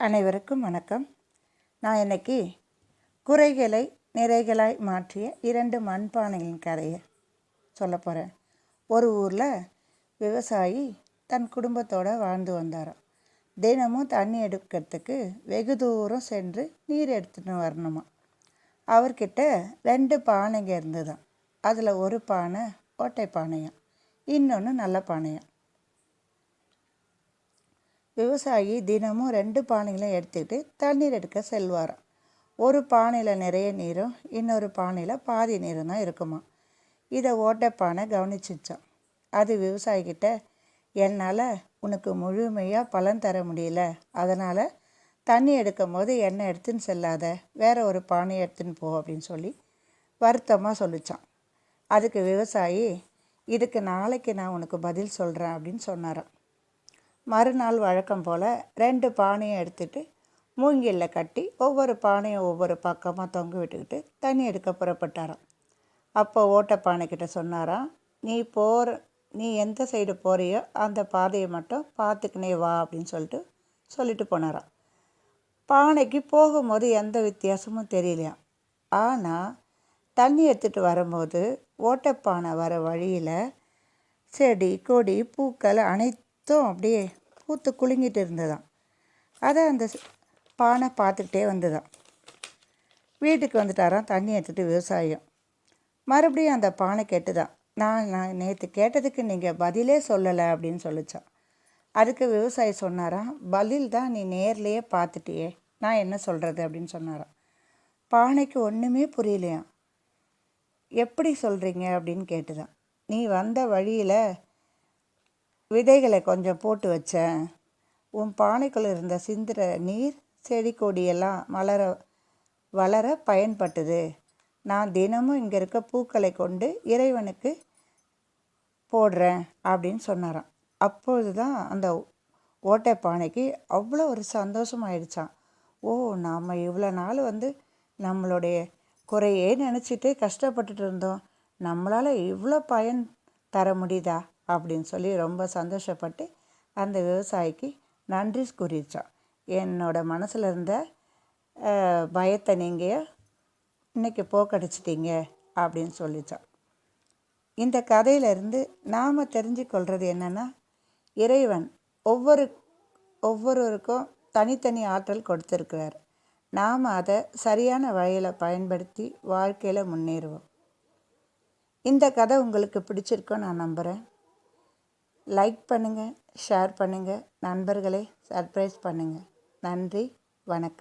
அனைவருக்கும் வணக்கம். நான் இன்னைக்கு குறைகளை நிறைகளாய் மாற்றிய 2 மண்பானைகளின் கதையை சொல்ல போகிறேன். ஒரு ஊரில் விவசாயி தன் குடும்பத்தோடு வாழ்ந்து வந்தாராம். தினமும் தண்ணி எடுக்கிறதுக்கு வெகு தூரம் சென்று நீர் எடுத்துன்னு வரணுமா. அவர்கிட்ட 2 பானைங்க இருந்துதான். அதில் ஒரு பானை ஓட்டை பானையாம், இன்னொன்று நல்ல பானையாம். விவசாயி தினமும் 2 பானைகளையும் எடுத்துக்கிட்டு தண்ணீர் எடுக்க செல்வாராம். ஒரு பானையில் நிறைய நீரும் இன்னொரு பானையில் பாதி நீரும் தான் இருக்குமா. இதை ஓட்டைப்பானை கவனிச்சிச்சான். அது விவசாயிக்கிட்ட, என்னால் உனக்கு முழுமையாக பலன் தர முடியல, அதனால் தண்ணி எடுக்கும் போது எண்ணெய் எடுத்துன்னு செல்லாத, வேற ஒரு பானையை எடுத்துன்னு போ அப்படின்னு சொல்லி வருத்தமாக சொல்லிச்சான். அதுக்கு விவசாயி, இதுக்கு நாளைக்கு நான் உனக்கு பதில் சொல்கிறேன் அப்படின்னு சொன்னாராம். மறுநாள் வழக்கம் போல் 2 பானையும் எடுத்துகிட்டு மூங்கிலில் கட்டி ஒவ்வொரு பானையும் ஒவ்வொரு பக்கமாக தொங்க விட்டுக்கிட்டு தண்ணி எடுக்க புறப்பட்டாராம். அப்போ ஓட்டப்பானைக்கிட்ட சொன்னாராம், நீ எந்த சைடு போகிறியோ அந்த பாதையை மட்டும் பார்த்துக்கினே வா அப்படின்னு சொல்லிட்டு போனாராம். பானைக்கு போகும்போது எந்த வித்தியாசமும் தெரியலையாம். ஆனால் தண்ணி எடுத்துகிட்டு வரும்போது ஓட்டப்பானை வர வழியில் செடி கொடி பூக்கள் அனைத்தும் அப்படியே பூத்து குலுங்கிட்டு இருந்ததாம். அதை அந்த பானை பார்த்துக்கிட்டே வந்துதான். வீட்டுக்கு வந்துட்டாராம் தண்ணி எடுத்துகிட்டு விவசாயம். மறுபடியும் அந்த பானை கேட்டுதான், நான் நேற்று கேட்டதுக்கு நீங்கள் பதிலே சொல்லலை அப்படின்னு சொல்லிச்சான். அதுக்கு விவசாயி சொன்னாராம், பதில் தான் நீ நேர்லேயே பார்த்துட்டியே, நான் என்ன சொல்கிறது அப்படின்னு சொன்னாராம். பானைக்கு ஒன்றுமே புரியலையாம். எப்படி சொல்கிறீங்க அப்படின்னு கேட்டுதான். நீ வந்த வழியில் விதைகளை கொஞ்சம் போட்டு வச்சேன், உன் பானைக்குள்ளே இருந்த சிந்துற நீர் செடி கொடியெல்லாம் வளர பயன்பட்டது. நான் தினமும் இங்கே இருக்க பூக்களை கொண்டு இறைவனுக்கு போடுறேன் அப்படின்னு சொன்னாராம். அப்பொழுது தான் அந்த ஓட்டை பானைக்கு அவ்வளோ ஒரு சந்தோஷமாயிடுச்சான். ஓ, நாம் இவ்வளோ நாள் நம்மளுடைய குறையே நினச்சிட்டு கஷ்டப்பட்டுட்டு இருந்தோம், நம்மளால் இவ்வளோ பயன் தர முடியுதா அப்படின்னு சொல்லி ரொம்ப சந்தோஷப்பட்டு அந்த விவசாயிக்கு நன்றி கூறிச்சான். என்னோட மனசில் இருந்த பயத்தை நீங்கள் இன்னைக்கு போக்கடிச்சிட்டீங்க அப்படின்னு சொல்லிச்சான். இந்த கதையிலேருந்து நாம் தெரிஞ்சு கொள்வது என்னென்னா, இறைவன் ஒவ்வொருவருக்கும் தனித்தனி ஆற்றல் கொடுத்துருக்கிறார். நாம் அதை சரியான வழியில் பயன்படுத்தி வாழ்க்கையில் முன்னேறுவோம். இந்த கதை உங்களுக்கு பிடிச்சிருக்கோன்னு நான் நம்புகிறேன். லைக் பண்ணுங்கள், ஷேர் பண்ணுங்கள், நண்பர்களை சர்ப்ரைஸ் பண்ணுங்கள். நன்றி, வணக்கம்.